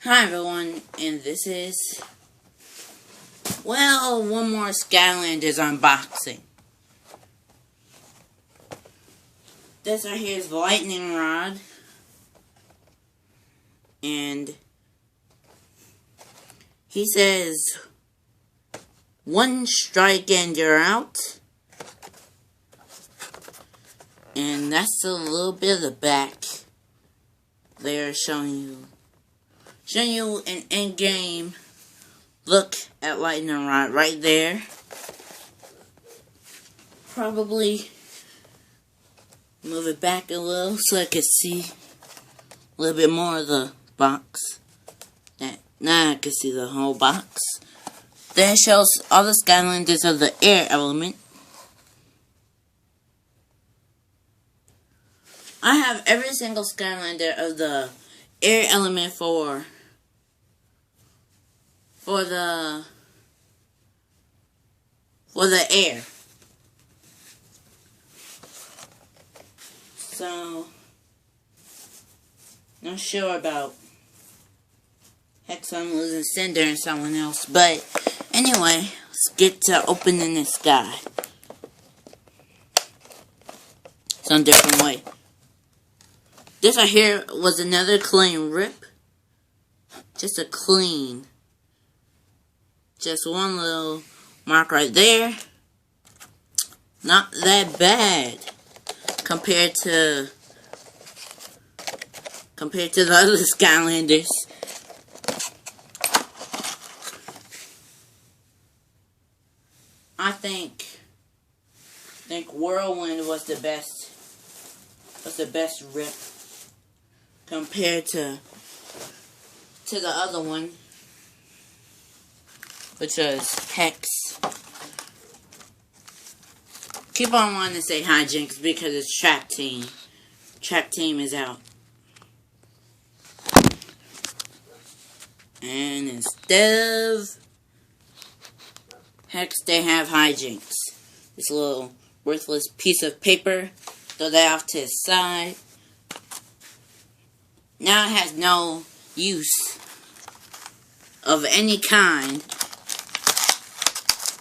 Hi everyone, and this is, one more Skylanders unboxing. This right here is the lightning rod, and he says, one strike and you're out. And that's a little bit of the back. They're showing you an in-game look at lightning rod right there. Probably move it back a little so I can see a little bit more of the box. Now I can see the whole box. Then it shows all the Skylanders of the air element. I have every single Skylander of the air element for the air. So, not sure about Hexon losing Cinder and someone else, but anyway, let's get to opening this guy some different way. This right here was another clean rip. Just a clean. Just one little mark right there. Not that bad compared to the other Skylanders. I think Whirlwind was the best rip compared to the other one, which was Hex. Keep on wanting to say hijinks because it's Trap Team. Trap Team is out. And instead of Hex, they have hijinks. This little worthless piece of paper. Throw that off to the side. Now it has no use of any kind.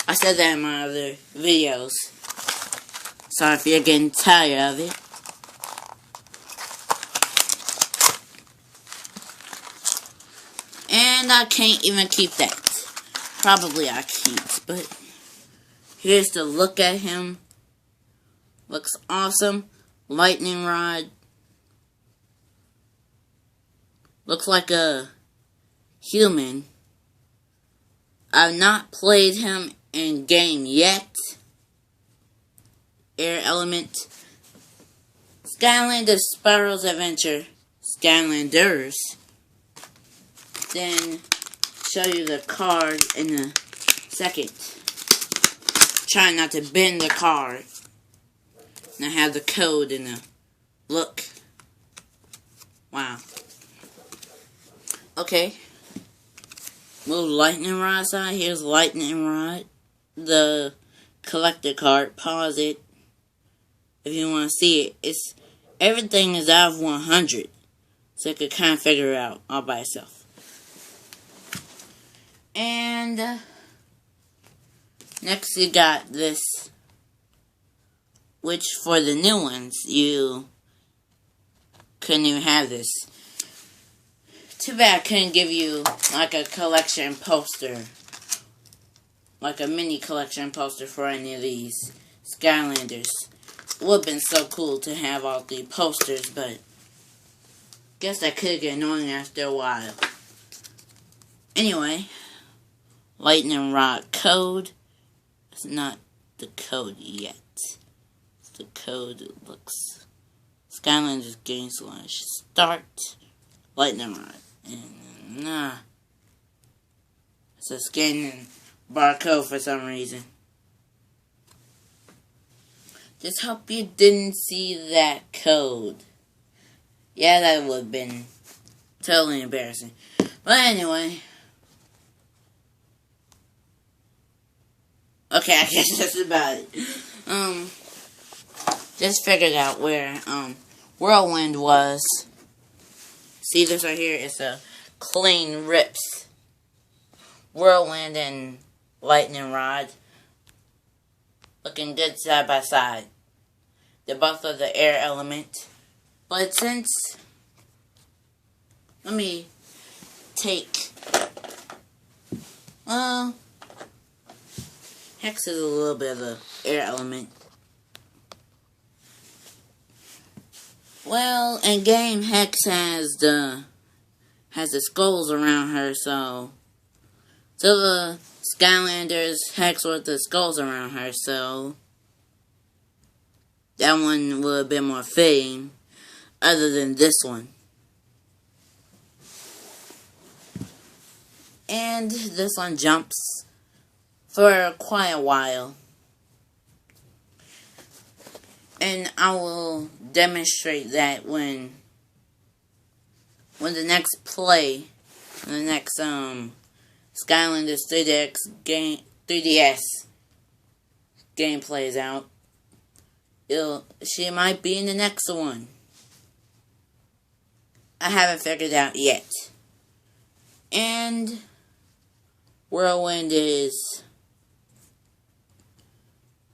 I said that in my other videos. Sorry if you're getting tired of it. And I can't even keep that. Probably I can't, but here's the look at him. Looks awesome. Lightning rod. Looks like a human. I've not played him in game yet. Air element. Skylanders Spiral's Adventure. Skylanders. Then show you the card in a second. Try not to bend the card. And I have the code in the look. Wow. Okay. Move lightning rod aside. Here's lightning rod. The collector card. Pause it if you want to see it. Everything is out of 100. So you can kind of figure it out all by itself. And next you got this, which for the new ones you couldn't even have this. Too bad I couldn't give you like a collection poster, like a mini collection poster for any of these Skylanders. It would have been so cool to have all the posters, but guess that could get annoying after a while. Anyway, lightning rod code. It's not the code yet. The code looks Skylanders game / start lightning rod. And it's a scanning barcode for some reason. Just hope you didn't see that code. Yeah, that would have been totally embarrassing. But anyway. Okay, I guess that's about it. Just figured out where Whirlwind was. See this right here? It's a clean rips. Whirlwind and lightning rod. Looking good side by side. They're both of the air element. But since... Let me take... Well... Hex is a little bit of the air element. Well, in game, Hex has the skulls around her, so the Skylanders Hex with the skulls around her, so that one would have been more fitting, other than this one. And this one jumps for quite a while. And I will demonstrate that when the next play, the next Skylanders 3DS game plays out. She might be in the next one. I haven't figured it out yet. And Whirlwind is...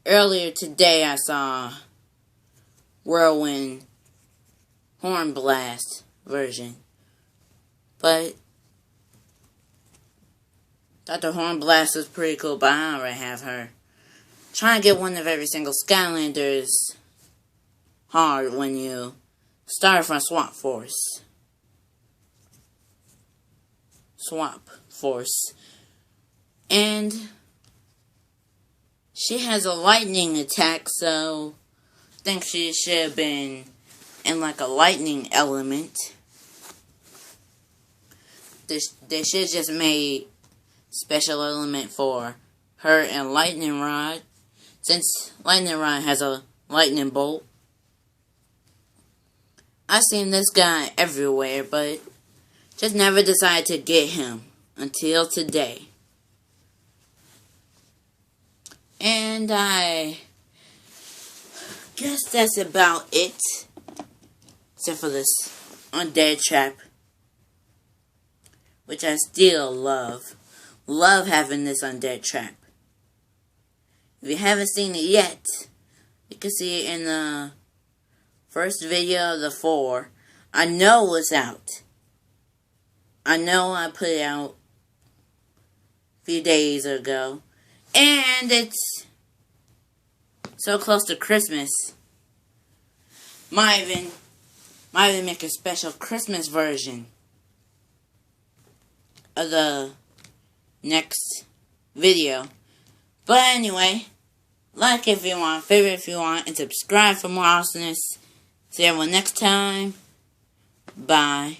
Earlier today I saw Whirlwind Horn Blast version. But thought the Horn Blast was pretty cool, but I already have her. Trying to get one of every single Skylanders hard when you start from Swap Force. And she has a lightning attack, so I think she should have been in like a lightning element. They should have just made special element for her and Lightning Rod, since Lightning Rod has a lightning bolt. I've seen this guy everywhere, but just never decided to get him until today. And I guess that's about it, except for this undead trap, which I still love. Love having this undead trap. If you haven't seen it yet, you can see it in the first video of the 4. I know it's out. I know I put it out a few days ago. And it's so close to Christmas. Might even make a special Christmas version of the next video. But anyway, like if you want, favorite if you want, and subscribe for more awesomeness. See everyone next time. Bye.